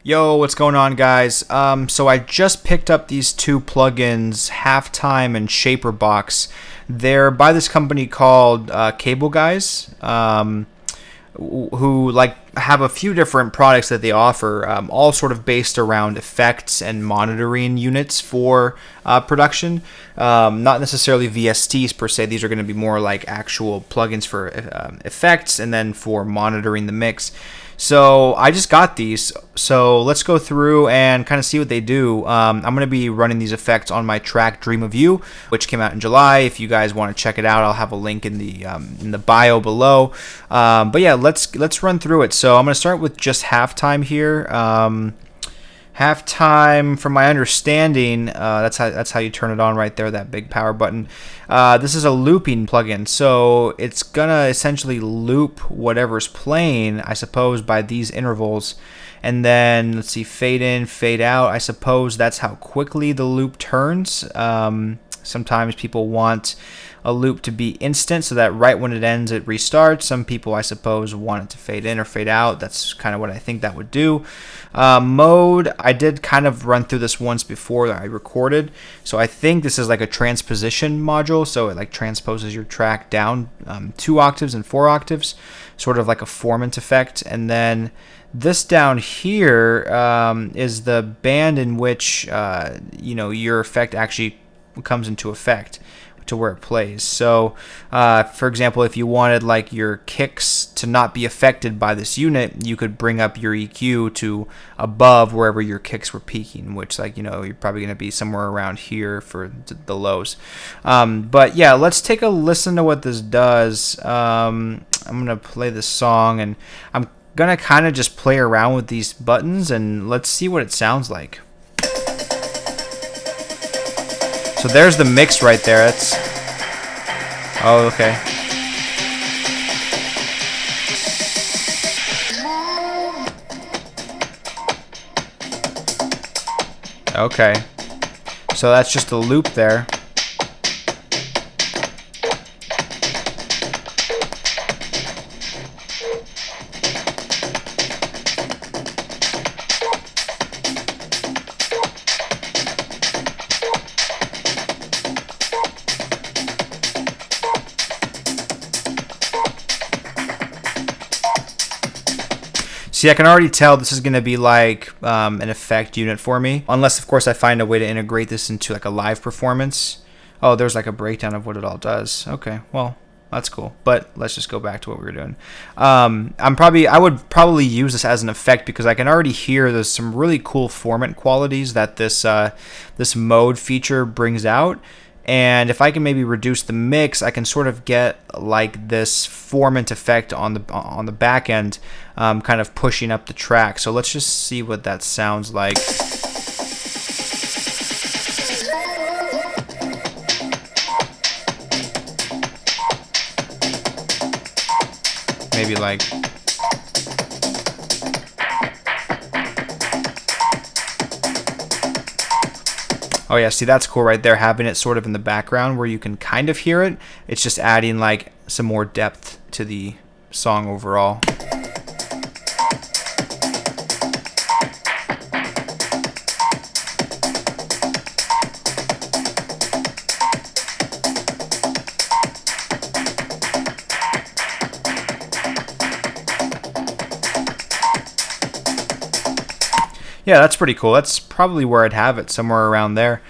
Yo, what's going on, guys? So I just picked up these two plugins, HalfTime and Shaperbox. They're by this company called Cableguys, who have a few different products that they offer, all sort of based around effects and monitoring units for production. Not necessarily VSTs per se. These are going to be more like actual plugins for effects and then for monitoring the mix. So I just got these, so let's go through and kind of see what they do. I'm going to be running these effects on my track Dream of You, which came out in July. If you guys want to check it out, I'll have a link in the bio below. But yeah, let's run through it. So I'm going to start with just HalfTime here. HalfTime, from my understanding, that's how you turn it on right there, that big power button. This is a looping plugin, so it's gonna essentially loop whatever's playing, I suppose, by these intervals. And then let's see, fade in, fade out. I suppose that's how quickly the loop turns. Sometimes people want a loop to be instant so that right when it ends it restarts. Some people, I suppose, want it to fade in or fade out. That's kind of what I think that would do. Mode, I did kind of run through this once before I recorded, so I think this is like a transposition module, so it like transposes your track down 2 octaves and 4 octaves, sort of like a formant effect. And then this down here is the band in which your effect actually comes into effect to where it plays. So for example, if you wanted like your kicks to not be affected by this unit, you could bring up your EQ to above wherever your kicks were peaking, which you're probably going to be somewhere around here for the lows. But yeah, let's take a listen to what this does. I'm gonna play this song and I'm gonna kind of just play around with these buttons and let's see what it sounds like. So there's the mix right there. That's... Oh, okay. Okay. So that's just a loop there. See, I can already tell this is going to be like an effect unit for me. Unless, of course, I find a way to integrate this into like a live performance. Oh, there's like a breakdown of what it all does. Okay, well, that's cool. But let's just go back to what we were doing. I would probably use this as an effect because I can already hear there's some really cool formant qualities that this mode feature brings out. And if I can maybe reduce the mix, I can sort of get like this formant effect on the back end, kind of pushing up the track. So let's just see what that sounds like. Maybe like... Oh yeah, see, that's cool right there, having it sort of in the background where you can kind of hear it. It's just adding like some more depth to the song overall. Yeah, that's pretty cool. That's probably where I'd have it, somewhere around there.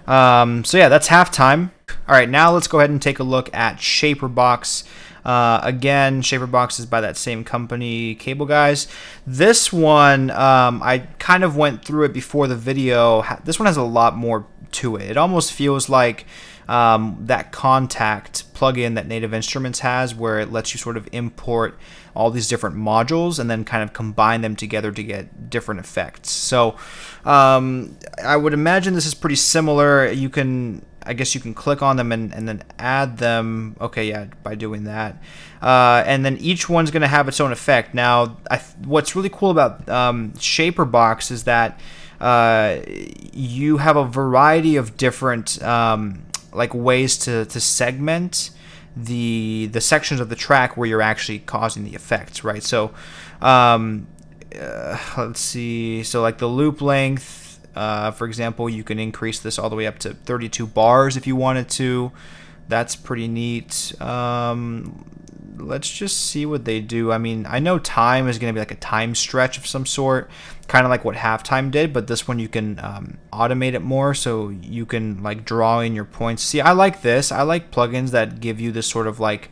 So yeah, that's HalfTime. All right, now let's go ahead and take a look at Shaperbox. Again, Shaperbox is by that same company, Cableguys. This one, I kind of went through it before the video. This one has a lot more to it. It almost feels like that Contact plugin that Native Instruments has, where it lets you sort of import all these different modules and then kind of combine them together to get different effects. So I would imagine this is pretty similar. I guess you can click on them and then add them. Okay, yeah, by doing that. And then each one's going to have its own effect. Now, what's really cool about Shaperbox is that you have a variety of different like ways to segment the sections of the track where you're actually causing the effects, right? So let's see. So like the loop length, for example, you can increase this all the way up to 32 bars if you wanted to. That's pretty neat. Let's just see what they do. I mean, I know time is going to be like a time stretch of some sort, kind of like what HalfTime did, but this one you can automate it more, so you can like draw in your points. See, I like this. I like plugins that give you this sort of like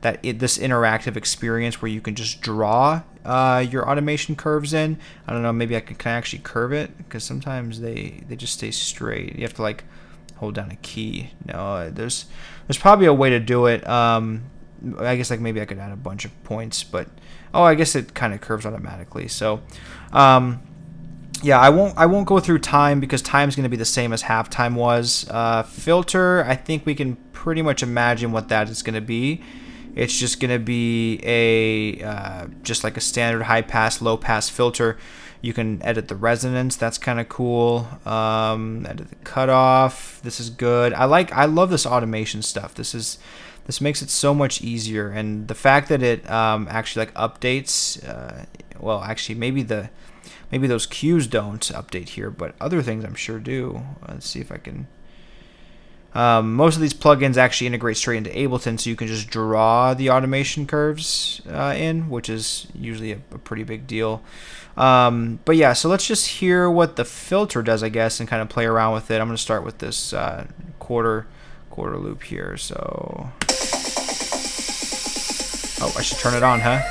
this interactive experience where you can just draw your automation curves in. I don't know, maybe can I actually curve it? Because sometimes they just stay straight. You have to like hold down a key. No, there's probably a way to do it. I guess like maybe I could add a bunch of points, but oh, I guess it kind of curves automatically. So yeah, I won't go through time because time's going to be the same as HalfTime was. Filter, I think we can pretty much imagine what that is going to be. It's just going to be a just like a standard high pass, low pass filter. You can edit the resonance. That's kind of cool. Edit the cutoff. This is good. I love this automation stuff. This makes it so much easier, and the fact that it actually like updates. Well, actually, maybe those cues don't update here, but other things I'm sure do. Let's see if I can. Most of these plugins actually integrate straight into Ableton, so you can just draw the automation curves in, which is usually a pretty big deal. But yeah, so let's just hear what the filter does, I guess, and kind of play around with it. I'm going to start with this quarter loop here. So, oh, I should turn it on, huh?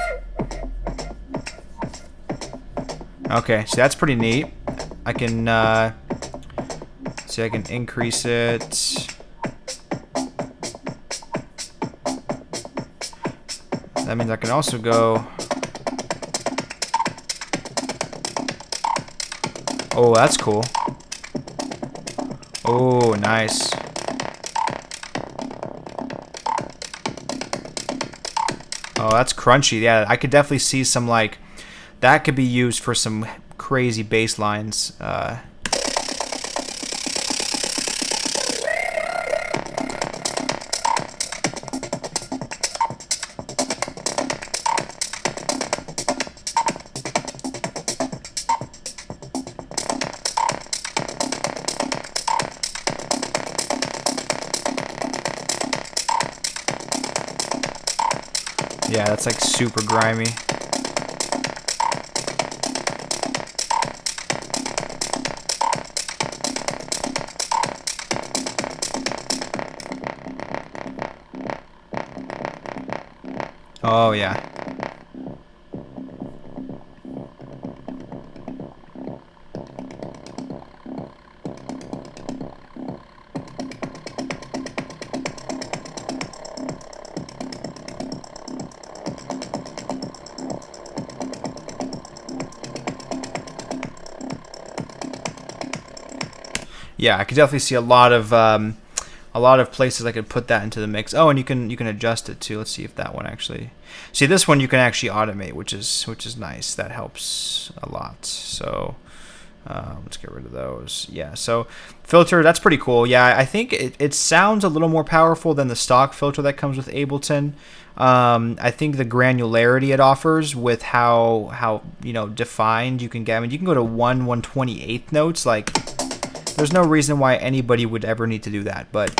Okay, so that's pretty neat. I can see, I can increase it. That means I can also go. Oh, that's cool. Oh, nice. Oh, that's crunchy. Yeah, I could definitely see some like that could be used for some crazy bass lines. Yeah, that's like super grimy. Oh yeah. Yeah, I could definitely see a lot of places I could put that into the mix. Oh, and you can adjust it too. Let's see if that one actually. See, this one you can actually automate, which is nice. That helps a lot. So let's get rid of those. Yeah, so filter, that's pretty cool. Yeah, I think it sounds a little more powerful than the stock filter that comes with Ableton. I think the granularity it offers with how defined you can get. I mean, you can go to 1/128th notes. Like, there's no reason why anybody would ever need to do that, but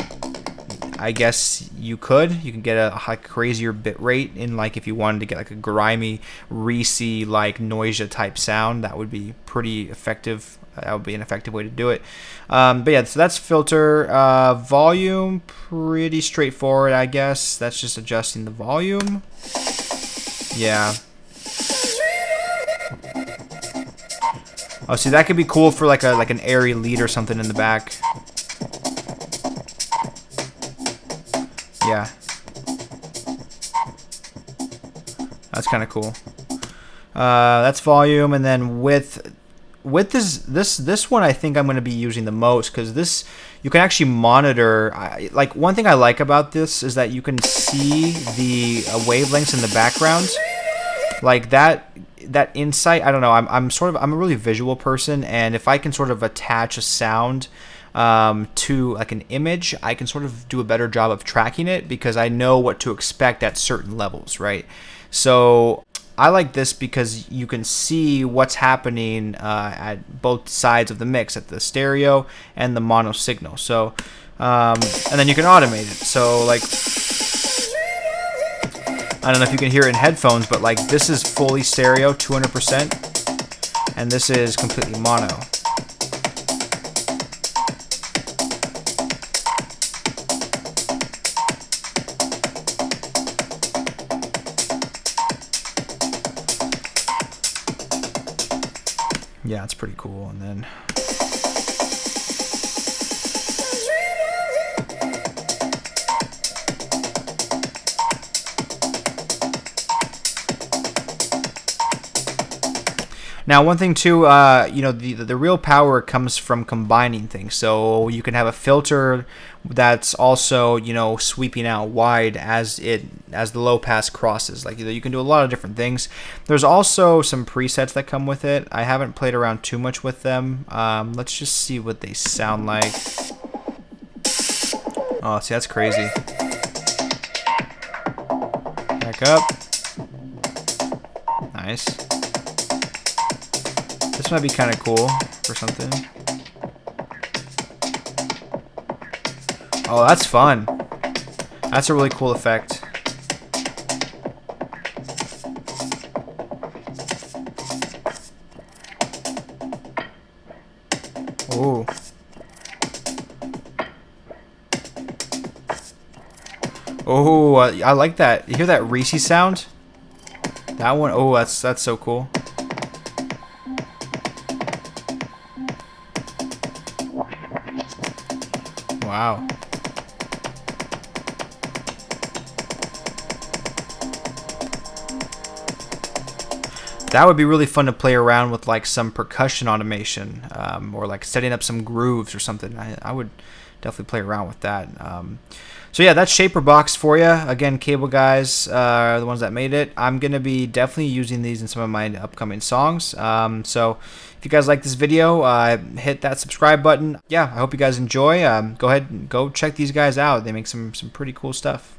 I guess you could. You can get a crazier bit rate in, like, if you wanted to get like a grimy, Reese-y, like Noisia type sound. That would be pretty effective. That would be an effective way to do it. But yeah, so that's filter. Volume, pretty straightforward, I guess. That's just adjusting the volume. Yeah. Oh, see, that could be cool for like an airy lead or something in the back. Yeah, that's kind of cool. That's volume, and then with this one, I think I'm going to be using the most, because this you can actually monitor. Like, one thing I like about this is that you can see the wavelengths in the background, like that insight. I don't know. I'm a really visual person, and if I can sort of attach a sound to like an image, I can sort of do a better job of tracking it, because I know what to expect at certain levels, right? So I like this because you can see what's happening at both sides of the mix, at the stereo and the mono signal. So, and then you can automate it. So like, I don't know if you can hear it in headphones, but like this is fully stereo, 200%, and this is completely mono. Yeah, it's pretty cool. And then now, one thing too, you know, the real power comes from combining things. So you can have a filter that's also, you know, sweeping out wide as the low pass crosses. Like, you can do a lot of different things. There's also some presets that come with it. I haven't played around too much with them. Let's just see what they sound like. Oh, see, that's crazy. Back up. Nice. This might be kind of cool for something. Oh, that's fun. That's a really cool effect. Ooh. Oh, I like that. You hear that Reese sound? That one. Oh, that's so cool. Wow. That would be really fun to play around with, like some percussion automation, or like setting up some grooves or something. I would definitely play around with that. So yeah, that's Shaperbox for you. Again, Cableguys are the ones that made it. I'm going to be definitely using these in some of my upcoming songs. So if you guys like this video, hit that subscribe button. Yeah, I hope you guys enjoy. Go ahead and go check these guys out. They make some pretty cool stuff.